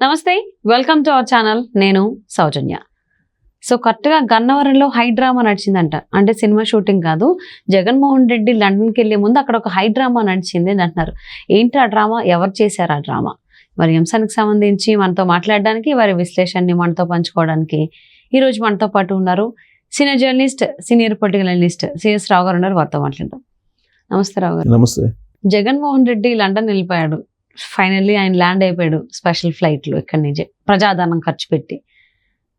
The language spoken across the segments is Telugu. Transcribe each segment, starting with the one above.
నమస్తే, వెల్కమ్ టు అవర్ ఛానల్. నేను సౌజన్య. సో కరెక్ట్గా గన్నవరంలో హై డ్రామా నడిచిందంట. అంటే సినిమా షూటింగ్ కాదు, జగన్మోహన్ రెడ్డి లండన్కి వెళ్ళే ముందు అక్కడ ఒక హై డ్రామా నడిచింది అని అంటున్నారు. ఏంటి ఆ డ్రామా, ఎవరు చేశారు ఆ డ్రామా? మరి అంశానికి సంబంధించి మనతో మాట్లాడడానికి, వారి విశ్లేషణని మనతో పంచుకోవడానికి ఈరోజు మనతో పాటు ఉన్నారు senior journalist, senior political analyst CS Rao garu ఉన్నారు. వారితో మాట్లాడదాం. నమస్తే రావు గారు. నమస్తే. జగన్మోహన్ రెడ్డి లండన్ వెళ్ళిపోయాడు. ఫైనల్లీ ఆయన ల్యాండ్ అయిపోయాడు స్పెషల్ ఫ్లైట్లో ఇక్కడి నుంచి ప్రజాధనం ఖర్చు పెట్టి.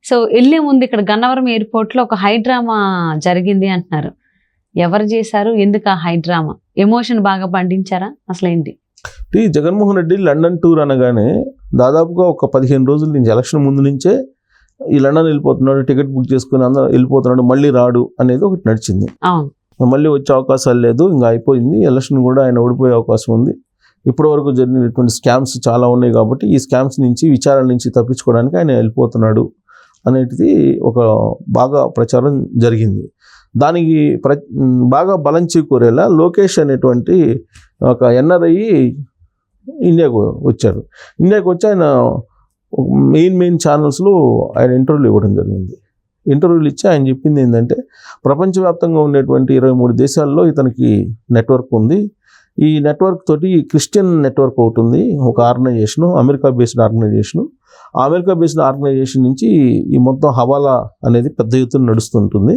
సో వెళ్ళే ముందు ఇక్కడ గన్నవరం ఎయిర్పోర్ట్లో ఒక హై డ్రామా జరిగింది అంటున్నారు. ఎవరు చేశారు, ఎందుకు ఆ హై డ్రామా? ఎమోషన్ బాగా పండించారా, అసలు ఏంటి? జగన్మోహన్ రెడ్డి లండన్ టూర్ అనగానే దాదాపుగా ఒక 15 రోజుల నుంచి, ఎలక్షన్ ముందు నుంచే ఈ లండన్ వెళ్ళిపోతున్నాడు, టికెట్ బుక్ చేసుకుని అందరూ వెళ్ళిపోతున్నాడు, మళ్ళీ రాడు అనేది ఒకటి నడిచింది. మళ్ళీ వచ్చే అవకాశాలు లేదు, ఇంకా అయిపోయింది, ఎలక్షన్ కూడా ఆయన ఓడిపోయే అవకాశం ఉంది. ఇప్పటి వరకు జరిగినటువంటి స్కామ్స్ చాలా ఉన్నాయి కాబట్టి ఈ స్కామ్స్ నుంచి, విచారణ నుంచి తప్పించుకోవడానికి ఆయన వెళ్ళిపోతున్నాడు అనేది ఒక బాగా ప్రచారం జరిగింది. దానికి బాగా బలం చేకూరేలా లోకేష్ అనేటువంటి ఒక ఎన్ఆర్ఐ ఇండియాకు వచ్చారు. ఇండియాకు వచ్చి ఆయన మెయిన్ ఛానల్స్లో ఆయన ఇంటర్వ్యూలు ఇవ్వడం జరిగింది. ఇంటర్వ్యూలు ఇచ్చి ఆయన చెప్పింది ఏంటంటే, ప్రపంచవ్యాప్తంగా ఉండేటువంటి 23 దేశాల్లో ఇతనికి నెట్వర్క్ ఉంది. ఈ నెట్వర్క్ తోటి క్రిస్టియన్ నెట్వర్క్ ఒకటి ఉంది, ఒక ఆర్గనైజేషను, అమెరికా బేస్డ్ ఆర్గనైజేషను. ఆ అమెరికా బేస్డ్ ఆర్గనైజేషన్ నుంచి ఈ మొత్తం హవాలా అనేది పెద్ద ఎత్తున నడుస్తుంటుంది.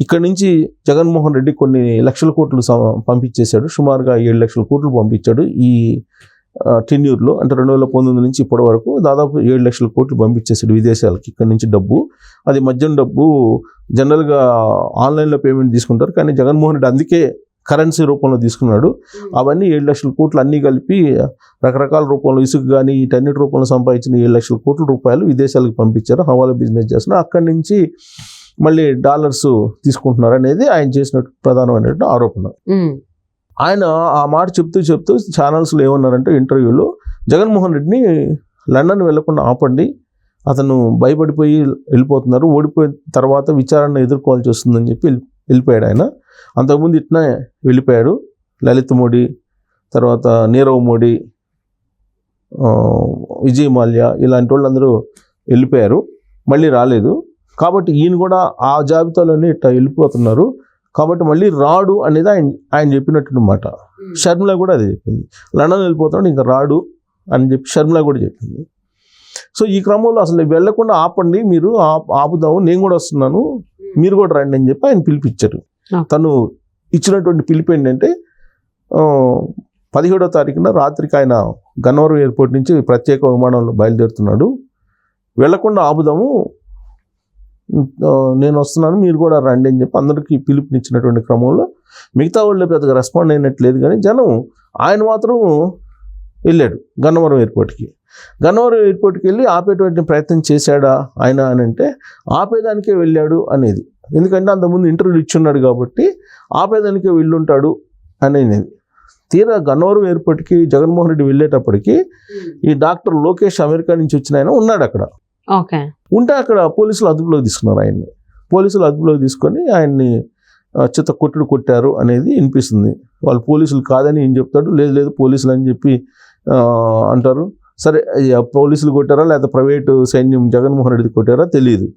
ఇక్కడ నుంచి జగన్మోహన్ రెడ్డి కొన్ని లక్షల కోట్లు పంపించేశాడు, సుమారుగా 7 లక్షల కోట్లు పంపించాడు. ఈ టెన్యూర్లో, అంటే 2019 నుంచి ఇప్పటి వరకు దాదాపు 7 లక్షల కోట్లు పంపించేసాడు విదేశాలకి. ఇక్కడ నుంచి డబ్బు, అది మద్యం డబ్బు, జనరల్గా ఆన్లైన్లో పేమెంట్ తీసుకుంటారు, కానీ జగన్మోహన్ రెడ్డి అందుకే కరెన్సీ రూపంలో తీసుకున్నాడు. అవన్నీ 7 లక్షల కోట్లు అన్నీ కలిపి రకరకాల రూపంలో, ఇసుక కానీ వీటన్నిటి రూపంలో సంపాదించిన 7 లక్షల కోట్ల రూపాయలు విదేశాలకు పంపించారు, హవాలా బిజినెస్ చేస్తున్నారు. అక్కడి నుంచి మళ్ళీ డాలర్స్ తీసుకుంటున్నారు అనేది ఆయన చేసిన ప్రధానమైనటువంటి ఆరోపణ. ఆయన ఆ మాట చెప్తూ ఛానల్స్లో ఏమన్నారంటే, ఇంటర్వ్యూలో, జగన్మోహన్ రెడ్డిని లండన్ వెళ్లకుండా ఆపండి, అతను భయపడిపోయి వెళ్ళిపోతున్నారు, ఓడిపోయిన తర్వాత విచారణ ఎదుర్కోవాల్సి వస్తుందని చెప్పి వెళ్ళిపోయాడు ఆయన. అంతకుముందు ఇట్లా వెళ్ళిపోయాడు లలిత్ మోడీ, తర్వాత నీరవ్ మోడీ, విజయ్ మాల్యా, ఇలాంటి వాళ్ళందరూ వెళ్ళిపోయారు, మళ్ళీ రాలేదు. కాబట్టి ఈయన కూడా ఆ జాబితాలోనే ఇట్లా వెళ్ళిపోతున్నారు, కాబట్టి మళ్ళీ రాడు అనేది ఆయన చెప్పినట్టు మాట. షర్మిల కూడా అదే చెప్పింది, లండన్ వెళ్ళిపోతున్నాడు ఇంకా రాడు అని చెప్పి షర్మిల కూడా చెప్పింది. సో ఈ క్రమంలో అసలు వెళ్లకుండా ఆపండి, మీరు ఆపుదాము, నేను కూడా వస్తున్నాను, మీరు కూడా రండి అని చెప్పి ఆయన పిలిపించారు. తను ఇచ్చినటువంటి పిలుపు ఏంటంటే, 17వ తారీఖున రాత్రికి ఆయన గన్నవరం ఎయిర్పోర్ట్ నుంచి ప్రత్యేక విమానంలో బయలుదేరుతున్నాడు, వెళ్లకుండా ఆపుదాము, నేను వస్తున్నాను, మీరు కూడా రండి అని చెప్పి అందరికీ పిలుపునిచ్చినటువంటి క్రమంలో మిగతా వాళ్ళు పెద్దగా రెస్పాండ్ అయినట్లేదు, కానీ జనం ఆయన మాత్రం వెళ్ళాడు గన్నవరం ఎయిర్పోర్ట్కి. గన్నవరం ఎయిర్పోర్ట్కి వెళ్ళి ఆపేటువంటి ప్రయత్నం చేశాడా ఆయన అని అంటే, ఆపేదానికే వెళ్ళాడు అనేది. ఎందుకంటే అంతకుముందు ఇంటర్వ్యూలు ఇచ్చున్నాడు కాబట్టి ఆపేదానికే వెళ్ళుంటాడు అనేది. తీరా గన్నవరం ఎయిర్పోర్ట్కి జగన్మోహన్ రెడ్డి వెళ్ళేటప్పటికి ఈ డాక్టర్ లోకేష్ అమెరికా నుంచి వచ్చిన ఆయన ఉన్నాడు అక్కడ. ఉంటే అక్కడ పోలీసులు అదుపులోకి తీసుకున్నారు ఆయన్ని. పోలీసులు అదుపులోకి తీసుకొని ఆయన్ని చిత్త కొట్టారు అనేది వినిపిస్తుంది. వాళ్ళు పోలీసులు కాదని ఏం చెప్తాడు, లేదు పోలీసులు అని చెప్పి అంటారు. సరే, పోలీసులు కొట్టారా లేదా ప్రైవేటు సైన్యం జగన్మోహన్ రెడ్డి కొట్టారా తెలియదు.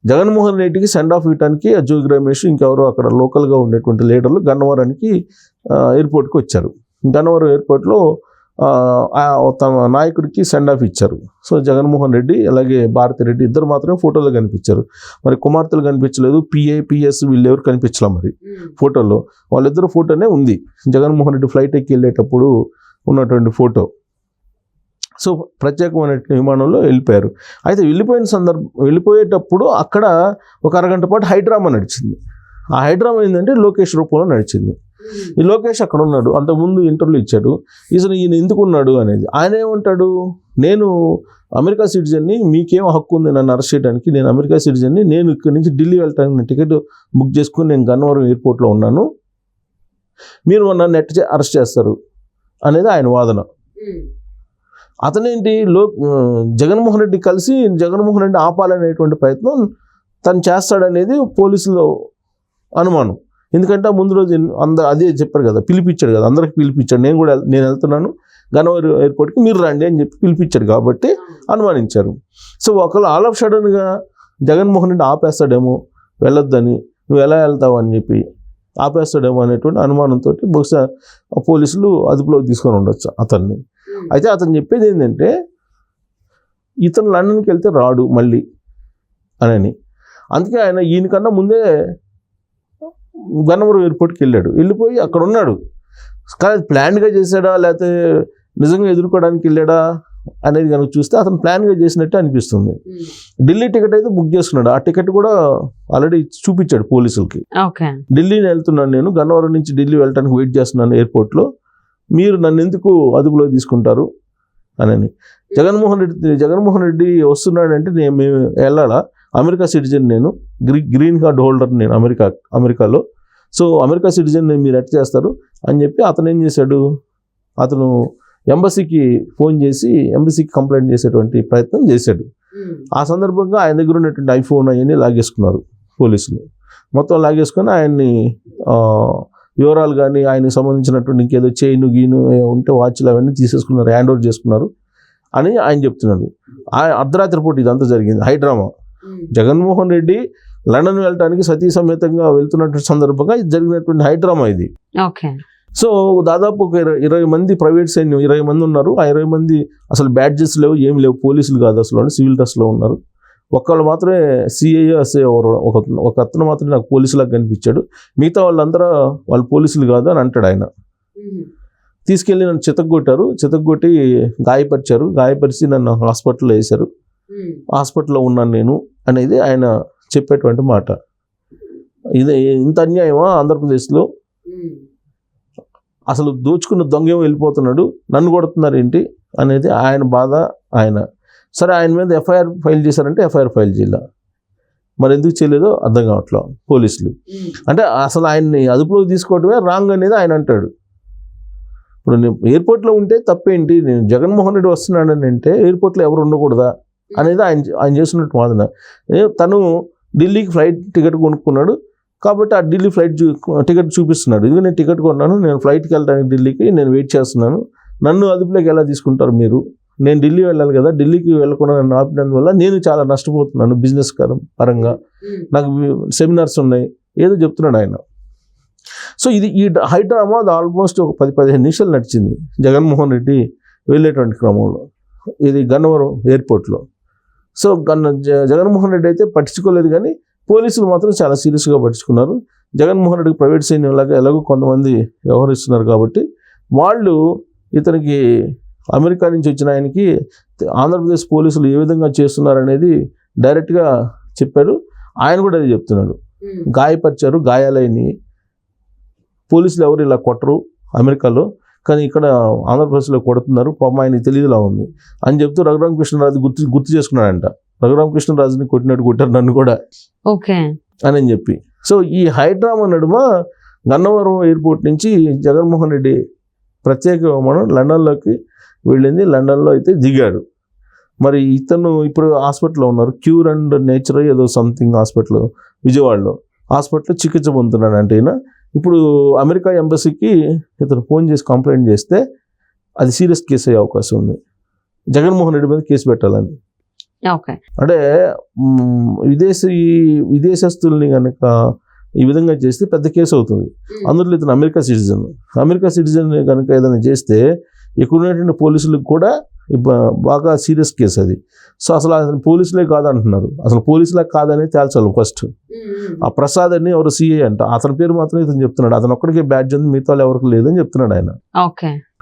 జగన్మోహన్ రెడ్డికి సెండ్ ఆఫ్ ఇవ్వడానికి జోగి రమేష్, ఇంకెవరో అక్కడ లోకల్గా ఉండేటువంటి లీడర్లు గన్నవరానికి ఎయిర్పోర్ట్కి వచ్చారు. గన్నవరం ఎయిర్పోర్ట్లో తమ నాయకుడికి సెండ్ ఆఫ్ ఇచ్చారు. సో జగన్మోహన్ రెడ్డి అలాగే భారతిరెడ్డి ఇద్దరు మాత్రమే ఫోటోలో కనిపించారు. మరి కుమార్తెలు కనిపించలేదు, పిఎస్ వీళ్ళు ఎవరు కనిపించలే మరి ఫోటోలో. వాళ్ళిద్దరు ఫోటోనే ఉంది, జగన్మోహన్ రెడ్డి ఫ్లైట్ ఎక్కి వెళ్ళేటప్పుడు ఉన్నటువంటి ఫోటో. సో ప్రత్యేకమైన విమానంలో వెళ్ళిపోయారు. అయితే వెళ్ళిపోయేటప్పుడు అక్కడ ఒక అరగంట పాటు హైడ్రామా నడిచింది. ఆ హైడ్రామా ఏంటంటే లోకేష్ రూపంలో నడిచింది. ఈ లోకేష్ అక్కడ ఉన్నాడు, అంతకుముందు ఇంటర్వ్యూ ఇచ్చాడు. ఈయన ఎందుకు ఉన్నాడు అనేది. ఆయన ఏమంటాడు, నేను అమెరికా సిటిజన్ని, మీకేం హక్కు ఉంది నన్ను అరెస్ట్ చేయడానికి, నేను అమెరికా సిటిజన్ని, నేను ఇక్కడ నుంచి ఢిల్లీ వెళ్ళటానికి టికెట్ బుక్ చేసుకుని నేను గన్నవరం ఎయిర్పోర్ట్లో ఉన్నాను, మీరు నన్ను అరెస్ట్ చేస్తారు అనేది ఆయన వాదన. అతనేంటి, జగన్మోహన్ రెడ్డి కలిసి జగన్మోహన్ రెడ్డి ఆపాలనేటువంటి ప్రయత్నం తను చేస్తాడనేది పోలీసుల అనుమానం. ఎందుకంటే ముందు రోజు అదే చెప్పారు కదా, పిలిపించాడు కదా, అందరికి పిలిపించాడు, నేను వెళ్తున్నాను, గన్నవరం ఎయిర్పోర్ట్కి మీరు రండి అని చెప్పి పిలిపించాడు కాబట్టి అనుమానించారు. సో ఒకళ్ళు ఆల్ ఆఫ్ సడన్గా జగన్మోహన్ రెడ్డి ఆపేస్తాడేమో, వెళ్ళొద్దని, నువ్వు ఎలా వెళ్తావు అని చెప్పి ఆపేస్తాడేమో అనేటువంటి అనుమానంతో బహుశా పోలీసులు అదుపులోకి తీసుకొని ఉండొచ్చు అతన్ని. అయితే అతను చెప్పేది ఏంటంటే ఇతను లండన్కి వెళ్తే రాడు మళ్ళీ అని. అందుకే ఆయన ఈయనకన్నా ముందే గన్నవరం ఎయిర్పోర్ట్కి వెళ్ళిపోయి అక్కడ ఉన్నాడు. కానీ ప్లాన్గా చేశాడా లేకపోతే నిజంగా ఎదుర్కోవడానికి వెళ్ళాడా అనేది కనుక చూస్తే అతను ప్లాన్గా చేసినట్టే అనిపిస్తుంది. ఢిల్లీ టికెట్ అయితే బుక్ చేసుకున్నాడు. ఆ టికెట్ కూడా ఆల్రెడీ చూపించాడు పోలీసులకి. ఢిల్లీని వెళ్తున్నాను, నేను గన్నవరం నుంచి ఢిల్లీ వెళ్ళడానికి వెయిట్ చేస్తున్నాను ఎయిర్పోర్ట్లో, మీరు నన్ను ఎందుకు అదుపులో తీసుకుంటారు అని. జగన్మోహన్ రెడ్డి వస్తున్నాడంటే మేము వెళ్ళాలా, అమెరికా సిటిజన్, నేను గ్రీన్ కార్డ్ హోల్డర్, నేను అమెరికాలో, సో అమెరికా సిటిజన్ మీరు ఎట్ చేస్తారు అని చెప్పి అతను ఏం చేశాడు, అతను ఎంబసీకి ఫోన్ చేసి ఎంబసీకి కంప్లైంట్ చేసేటువంటి ప్రయత్నం చేశాడు. ఆ సందర్భంగా ఆయన దగ్గర ఉన్నటువంటి ఐఫోన్ అవన్నీ లాగేసుకున్నారు పోలీసులు. మొత్తం లాగేసుకొని ఆయన్ని వివరాలు కానీ ఆయనకు సంబంధించినటువంటి ఇంకేదో చైను గీను ఉంటే వాచ్లు అవన్నీ తీసేసుకున్నారు, హ్యాండ్ ఓవర్ చేసుకున్నారు అని ఆయన చెప్తున్నాడు. అర్ధరాత్రి పూట ఇదంతా జరిగింది హైడ్రామా. జగన్మోహన్ రెడ్డి లండన్ వెళ్ళడానికి సతీ సమేతంగా వెళ్తున్నటువంటి సందర్భంగా ఇది జరిగినటువంటి హైడ్రామా ఇది. సో దాదాపు ఒక 20 మంది ప్రైవేట్ సైన్యం 20 మంది ఉన్నారు. ఆ 20 మంది అసలు బ్యాడ్జెస్ లేవు, ఏం లేవు, పోలీసులు కాదు అసలు, సివిల్ డ్రెస్లో ఉన్నారు. ఒక్కళ్ళు మాత్రమే సిఐఎస్ఏ ఒక అతను మాత్రమే నాకు పోలీసులాగా కనిపించాడు, మిగతా వాళ్ళందరూ వాళ్ళు పోలీసులు కాదు అని అంటాడు ఆయన. తీసుకెళ్ళి నన్ను చితగ్గొట్టి గాయపరిచి నన్ను హాస్పిటల్లో వేశారు, హాస్పిటల్లో ఉన్నాను నేను అనేది ఆయన చెప్పేటువంటి మాట. ఇది ఇంత అన్యాయమా ఆంధ్రప్రదేశ్లో? అసలు దోచుకున్న దొంగేమో వెళ్ళిపోతున్నాడు, నన్ను కొడుతున్నారు ఏంటి అనేది ఆయన బాధ. ఆయన సరే ఆయన మీద ఎఫ్ఐఆర్ ఫైల్ చేశారంటే ఎఫ్ఐఆర్ ఫైల్ చేయాల, మరి ఎందుకు చేయలేదో అర్థం కావట్లేదు పోలీసులు. అంటే అసలు ఆయన్ని అదుపులోకి తీసుకోవడమే రాంగ్ అనేది ఆయన అంటాడు. ఇప్పుడు నేను ఎయిర్పోర్ట్లో ఉంటే తప్పేంటి, నేను జగన్మోహన్ రెడ్డి వస్తున్నాడని అంటే ఎయిర్పోర్ట్లో ఎవరు ఉండకూడదా అనేది ఆయన చేస్తున్నట్టు వాదన. తను ఢిల్లీకి ఫ్లైట్ టికెట్ కొనుక్కున్నాడు కాబట్టి ఆ ఢిల్లీ ఫ్లైట్ టికెట్ చూపిస్తున్నాడు, ఇదిగో నేను టికెట్ కొన్నాను, నేను ఫ్లైట్కి వెళ్ళడానికి ఢిల్లీకి నేను వెయిట్ చేస్తున్నాను, నన్ను అదుపులోకి ఎలా తీసుకుంటారు మీరు, నేను ఢిల్లీ వెళ్ళాలి కదా, ఢిల్లీకి వెళ్ళకుండా నన్ను ఆపినందువల్ల నేను చాలా నష్టపోతున్నాను బిజినెస్ పరంగా, నాకు సెమినార్స్ ఉన్నాయి, ఏదో చెప్తున్నాడు ఆయన. సో ఈ హైడ్రామా అది ఆల్మోస్ట్ ఒక 10-15 నిమిషాలు నడిచింది జగన్మోహన్ రెడ్డి వెళ్ళేటువంటి క్రమంలో, ఇది గన్నవరం ఎయిర్పోర్ట్లో. సో జగన్మోహన్ రెడ్డి అయితే పట్టించుకోలేదు, కానీ పోలీసులు మాత్రం చాలా సీరియస్గా పట్టించుకున్నారు. జగన్మోహన్ రెడ్డికి ప్రైవేట్ సైన్యంలాగా ఎలాగో కొంతమంది వ్యవహరిస్తున్నారు కాబట్టి వాళ్ళు ఇతనికి అమెరికా నుంచి వచ్చిన ఆయనకి ఆంధ్రప్రదేశ్ పోలీసులు ఏ విధంగా చేస్తున్నారు అనేది డైరెక్ట్గా చెప్పారు. ఆయన కూడా అది చెప్తున్నాడు, గాయపరిచారు, గాయాలైనవి, పోలీసులు ఎవరు ఇలా కొట్టరు అమెరికాలో, కానీ ఇక్కడ ఆంధ్రప్రదేశ్లో కొడుతున్నారు, పాపం ఆయనకి తెలియదులా ఉంది అని చెప్తూ రఘురామకృష్ణరాజు గుర్తు చేసుకున్నాడంట. రఘురామకృష్ణరాజుని కొట్టారు నన్ను కూడా అని చెప్పి. సో ఈ హైడ్రామా నడుమ గన్నవరం ఎయిర్పోర్ట్ నుంచి జగన్మోహన్ రెడ్డి ప్రత్యేక విమానం లండన్లోకి వెళ్ళింది. లండన్లో అయితే దిగాడు. మరి ఇతను ఇప్పుడు హాస్పిటల్లో ఉన్నారు, క్యూర్ అండ్ నేచర్ ఏదో సంథింగ్ హాస్పిటల్ విజయవాడలో, హాస్పిటల్లో చికిత్స పొందుతున్నాడు. అంటే ఈయన ఇప్పుడు అమెరికా ఎంబసీకి ఇతను ఫోన్ చేసి కంప్లైంట్ చేస్తే అది సీరియస్ కేసు అయ్యే అవకాశం ఉంది, జగన్మోహన్ రెడ్డి మీద కేసు పెట్టాలని. అంటే విదేశస్తుల్ని కనుక ఈ విధంగా చేస్తే పెద్ద కేసు అవుతుంది. అందులో ఇతను అమెరికా సిటిజన్ కనుక ఏదైనా చేస్తే ఇక్కడ ఉన్నటువంటి పోలీసులకు కూడా బాగా సీరియస్ కేసు అది. సో అసలు పోలీసులే కాదంటున్నారు, అసలు పోలీసులే కాదని తేల్చాలి ఫస్ట్. ఆ ప్రసాద్ అని ఎవరు సిఐ అంట, అతని పేరు మాత్రం ఇతను చెప్తున్నాడు, అతను ఒక్కడికే బ్యాడ్జ్ ఉంది, మిగతా వాళ్ళు ఎవరికి లేదని చెప్తున్నాడు ఆయన.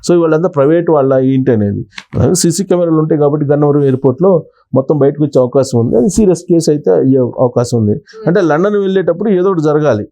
సో వాళ్ళంతా ప్రైవేట్ వాళ్ళ ఏంటి అనేది సీసీ కెమెరాలు ఉంటాయి కాబట్టి గన్నవరం ఎయిర్పోర్ట్లో మొత్తం బయటకు వచ్చే అవకాశం ఉంది. అది సీరియస్ కేసు అయితే అయ్యే అవకాశం ఉంది. అంటే లండన్ వెళ్ళేటప్పుడు ఏదో ఒకటి జరగాలి.